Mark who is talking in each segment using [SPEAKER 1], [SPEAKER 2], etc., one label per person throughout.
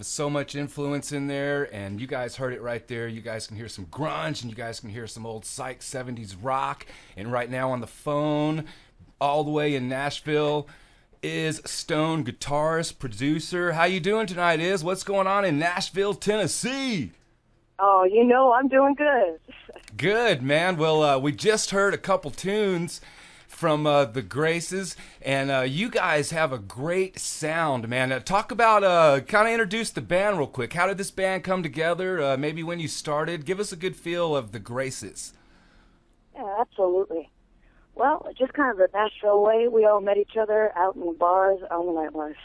[SPEAKER 1] So much influence in there, and you guys heard it right there. You guys can hear some grunge, and you guys can hear some old psych 70s rock. And right now on the phone, all the way in Nashville, is Stone guitarist, producer. How you doing tonight, Is? What's going on in Nashville, Tennessee?
[SPEAKER 2] Oh, I'm doing good.
[SPEAKER 1] Good, man. Well, we just heard a couple tunes from the Grayces, and you guys have a great sound, man. Talk about, kind of introduce the band real quick. How did this band come together? Maybe when you started. Give us a good feel of the Grayces.
[SPEAKER 2] Yeah, absolutely. Well, just kind of the Nashville way. We all met each other out in the bars on the nightlife.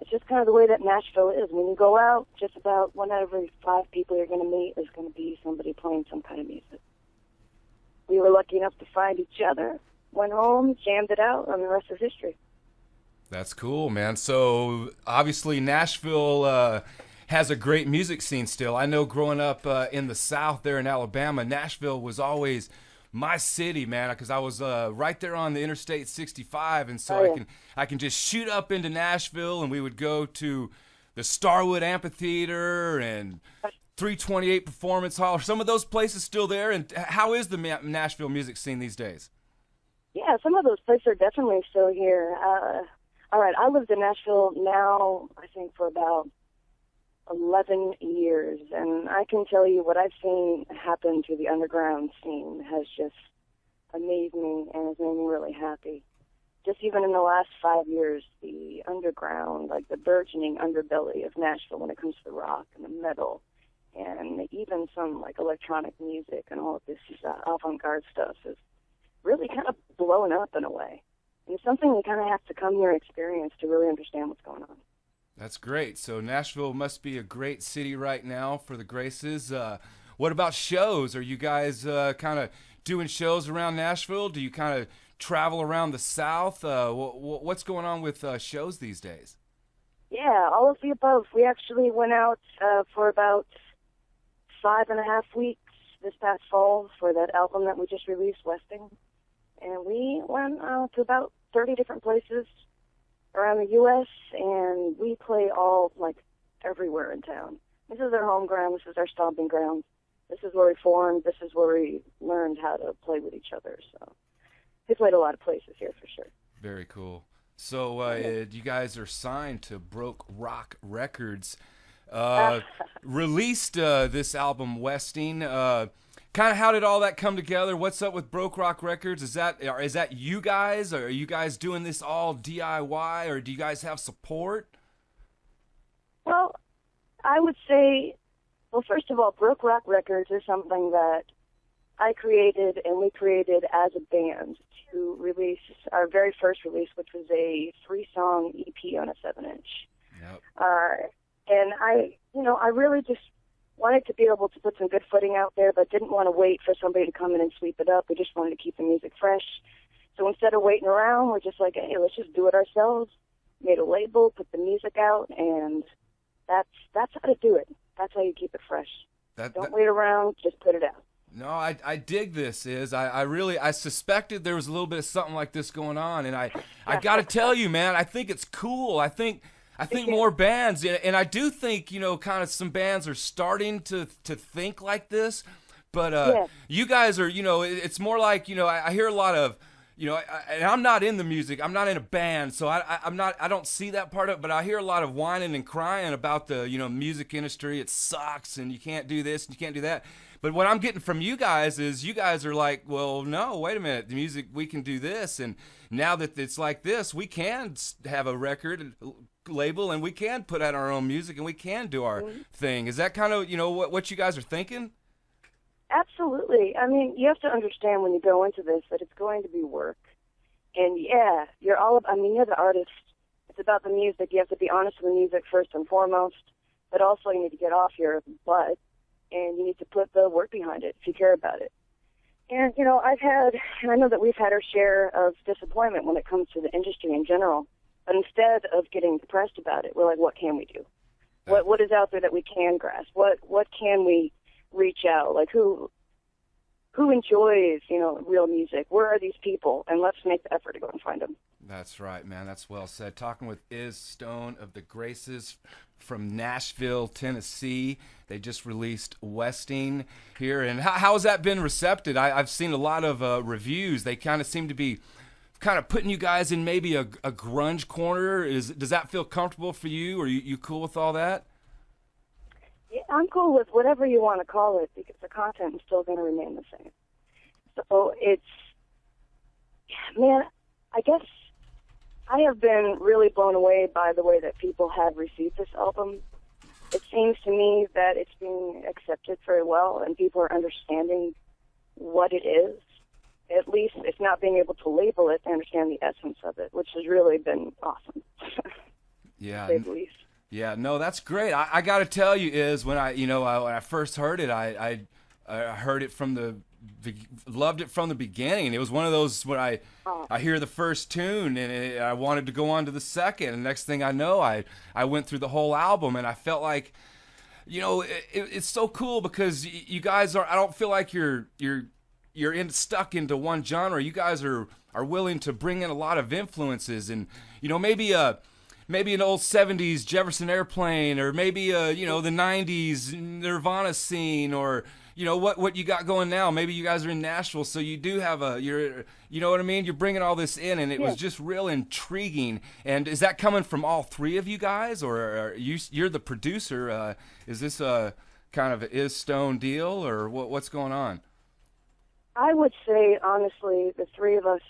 [SPEAKER 2] It's just kind of the way that Nashville is. When you go out, just about one out of every five people you're going to meet is going to be somebody playing some kind of music. We were lucky enough to find each other, went home, jammed it out, and the rest is history.
[SPEAKER 1] That's cool, man. So obviously Nashville has a great music scene still. I know growing up in the South there in Alabama, Nashville was always my city, man, because I was right there on the Interstate 65, and so I can just shoot up into Nashville, and we would go to the Starwood Amphitheater and 328 Performance Hall. Are some of those places still there? And how is the Nashville music scene these days?
[SPEAKER 2] Yeah, some of those places are definitely still here. All right, I lived in Nashville now, I think, for about 11 years, and I can tell you what I've seen happen to the underground scene has just amazed me and has made me really happy. Just even in the last 5 years, the underground, like the burgeoning underbelly of Nashville when it comes to the rock and the metal, and even some like electronic music and all of this avant-garde stuff is really kind of blown up in a way. And it's something you kind of have to come here and experience to really understand what's going on.
[SPEAKER 1] That's great. So Nashville must be a great city right now for the Grayces. What about shows? Are you guys kind of doing shows around Nashville? Do you kind of travel around the South? What's going on with shows these days?
[SPEAKER 2] Yeah, all of the above. We actually went out for about 5.5 weeks this past fall for that album that we just released, Westing. And we went to about 30 different places around the U.S., and we play all, like, everywhere in town. This is our home ground. This is our stomping ground. This is where we formed. This is where we learned how to play with each other. So we played a lot of places here for sure.
[SPEAKER 1] Very cool. So you guys are signed to Broke Rock Records. Released this album, Westing. Kind of how did all that come together? What's up with Broke Rock Records? Is that you guys? Or are you guys doing this all DIY, or do you guys have support?
[SPEAKER 2] Well, I would say, well, first of all, Broke Rock Records is something that I created and we created as a band to release our very first release, which was a 3-song EP on a 7-inch.
[SPEAKER 1] Yep.
[SPEAKER 2] And I really just wanted to be able to put some good footing out there, but didn't want to wait for somebody to come in and sweep it up. We just wanted to keep the music fresh. So instead of waiting around, we're just like, hey, let's just do it ourselves. Made a label, put the music out, and that's how to do it. That's how you keep it fresh. Don't wait around, just put it out.
[SPEAKER 1] No, I dig this. I suspected there was a little bit of something like this going on, and I got to tell you, man, I think it's cool. I think more bands, and I do think, kind of some bands are starting to think like this, but you guys are, it's more like, I hear a lot of, and I'm not in the music, I'm not in a band, so I don't see that part of it, but I hear a lot of whining and crying about the, music industry. It sucks, and you can't do this, and you can't do that. But what I'm getting from you guys is you guys are like, well, no, wait a minute, the music, we can do this, and now that it's like this, we can have a record label, and we can put out our own music, and we can do our thing. Is that kind of, what you guys are thinking?
[SPEAKER 2] Absolutely. I mean, you have to understand when you go into this that it's going to be work. And yeah, you're the artist. It's about the music. You have to be honest with the music first and foremost, but also you need to get off your butt, and you need to put the work behind it if you care about it. And, I know that we've had our share of disappointment when it comes to the industry in general. But instead of getting depressed about it, we're like, what can we do? What is out there that we can grasp? What can we reach out? Like who enjoys, real music? Where are these people? And let's make the effort to go and find them.
[SPEAKER 1] That's right, man. That's well said. Talking with Iz Stone of the Grayces from Nashville, Tennessee. They just released Westing here. And how has that been recepted? I've seen a lot of reviews. They kind of seem to be kind of putting you guys in maybe a grunge corner. Does that feel comfortable for you? Are you cool with all that?
[SPEAKER 2] Yeah, I'm cool with whatever you want to call it because the content is still going to remain the same. So it's, man, I guess I have been really blown away by the way that people have received this album. It seems to me that it's being accepted very well and people are understanding what it is. At least if not being able to label it, they understand the essence of it, which has really been awesome.
[SPEAKER 1] Yeah.
[SPEAKER 2] To say the least.
[SPEAKER 1] Yeah, no, that's great. I got to tell you, is when I first heard it, I heard it loved it from the beginning. It was one of those when I hear the first tune and I wanted to go on to the second. And next thing I know, I went through the whole album and I felt like, it's so cool because you guys I don't feel like you're stuck into one genre. You guys are willing to bring in a lot of influences and, maybe an old 70s Jefferson Airplane or maybe the 90s Nirvana scene or what you got going now. Maybe you guys are in Nashville, so you do have what I mean? You're bringing all this in, and it was just real intriguing. And is that coming from all three of you guys, or you're the producer? Is this a kind of an Iz Stone deal, or what's going on?
[SPEAKER 2] I would say, honestly, the three of us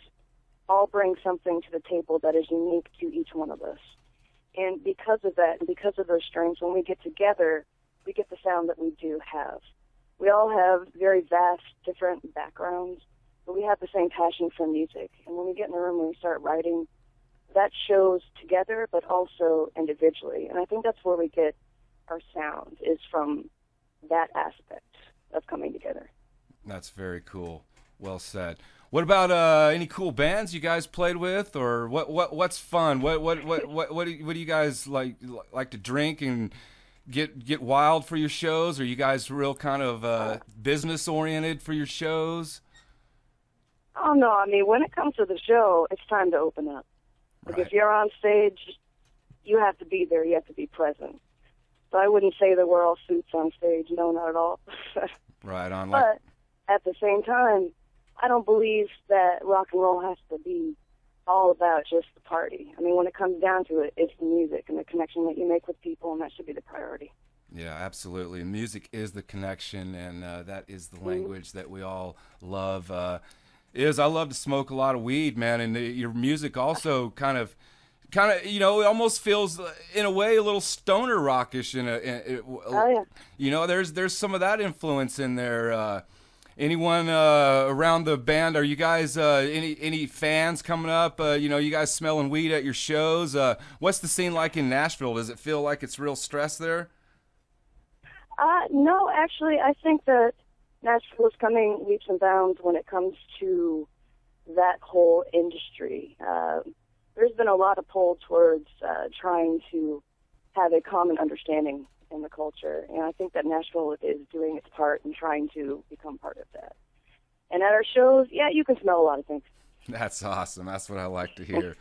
[SPEAKER 2] all bring something to the table that is unique to each one of us. And because of that, and because of those strengths, when we get together, we get the sound that we do have. We all have very vast, different backgrounds, but we have the same passion for music. And when we get in the room and we start writing, that shows together, but also individually. And I think that's where we get our sound, is from that aspect of coming together.
[SPEAKER 1] That's very cool. Well said. What about any cool bands you guys played with, or what's fun? What do you guys like to drink and get wild for your shows? Are you guys real kind of business oriented for your shows?
[SPEAKER 2] Oh no, I mean when it comes to the show, it's time to open up. Like if you're on stage, you have to be there. You have to be present. So I wouldn't say that we're all suits on stage. No, not at all.
[SPEAKER 1] Right on.
[SPEAKER 2] But at the same time, I don't believe that rock and roll has to be all about just the party. I mean, when it comes down to it, it's the music and the connection that you make with people, and that should be the priority. Yeah,
[SPEAKER 1] absolutely. Music is the connection, and that is the language that we all love. I love to smoke a lot of weed, man, and your music also kind of, it almost feels in a way a little stoner rockish. There's some of that influence in there. Anyone around the band? Are you guys any fans coming up? You guys smelling weed at your shows? What's the scene like in Nashville? Does it feel like it's real stress there?
[SPEAKER 2] No, actually, I think that Nashville is coming leaps and bounds when it comes to that whole industry. There's been a lot of pull towards trying to have a common understanding in the culture, and I think that Nashville is doing its part in trying to become part of that. And at our shows, you can smell a lot of things.
[SPEAKER 1] That's awesome. That's what I like to hear.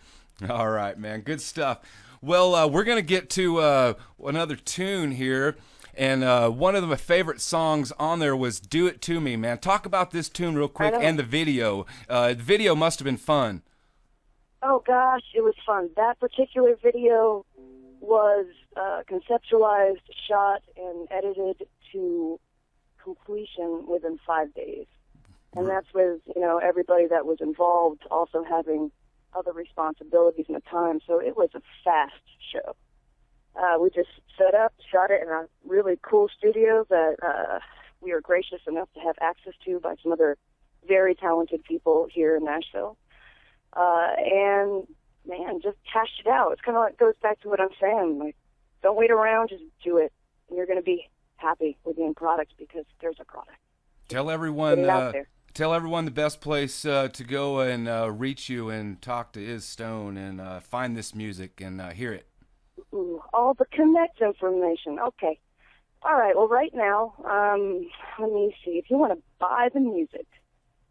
[SPEAKER 1] All right, man. Good stuff. Well, we're going to get to another tune here, and one of my favorite songs on there was Do It To Me, man. Talk about this tune real quick and the video. The video must have been fun.
[SPEAKER 2] Oh, gosh, it was fun. That particular video was conceptualized, shot, and edited to completion within 5 days. And that's with, everybody that was involved also having other responsibilities and the time. So it was a fast show. We just set up, shot it in a really cool studio that we were gracious enough to have access to by some other very talented people here in Nashville. And man, just hash it out. It's kind of like goes back to what I'm saying. Like, don't wait around, just do it. And you're going to be happy with the end product because there's a product.
[SPEAKER 1] Tell everyone the best place to go and reach you and talk to Iz Stone and find this music and hear it.
[SPEAKER 2] Ooh, all the connect information. Okay. All right. Well, right now, let me see. If you want to buy the music,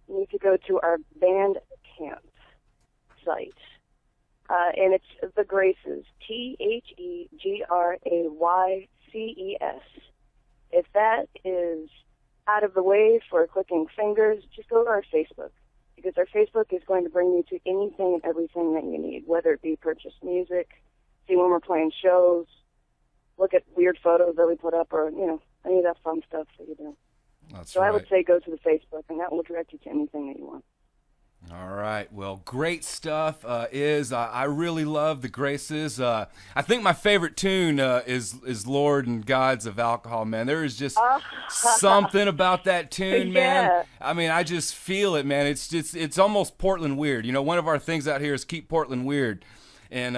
[SPEAKER 2] you need to go to our Bandcamp site. And it's the Grayces, TheGrayces. If that is out of the way for clicking fingers, just go to our Facebook, because our Facebook is going to bring you to anything and everything that you need, whether it be purchase music, see when we're playing shows, look at weird photos that we put up, or, you know, any of that fun stuff that you do.
[SPEAKER 1] So
[SPEAKER 2] I would say go to the Facebook, and that will direct you to anything that you want.
[SPEAKER 1] All right. Well, great stuff. I really love the Grayces. I think my favorite tune is Lord and Gods of Alcohol, man. There is just something about that tune, man.
[SPEAKER 2] Yeah.
[SPEAKER 1] I mean, I just feel it, man. It's almost Portland weird. You know, one of our things out here is keep Portland weird. And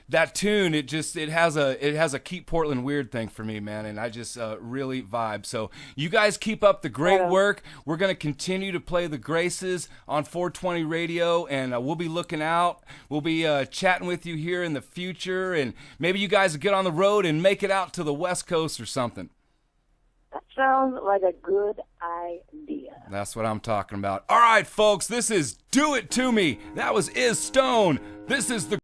[SPEAKER 1] that tune, it has a keep Portland weird thing for me, man, and I just really vibe. So you guys keep up the great work. We're gonna continue to play the Grayces on 420 Radio, and we'll be looking out. We'll be chatting with you here in the future, and maybe you guys will get on the road and make it out to the West Coast or something.
[SPEAKER 2] That sounds like a good idea.
[SPEAKER 1] That's what I'm talking about. All right, folks, this is Do It To Me. That was Is Stone. This is the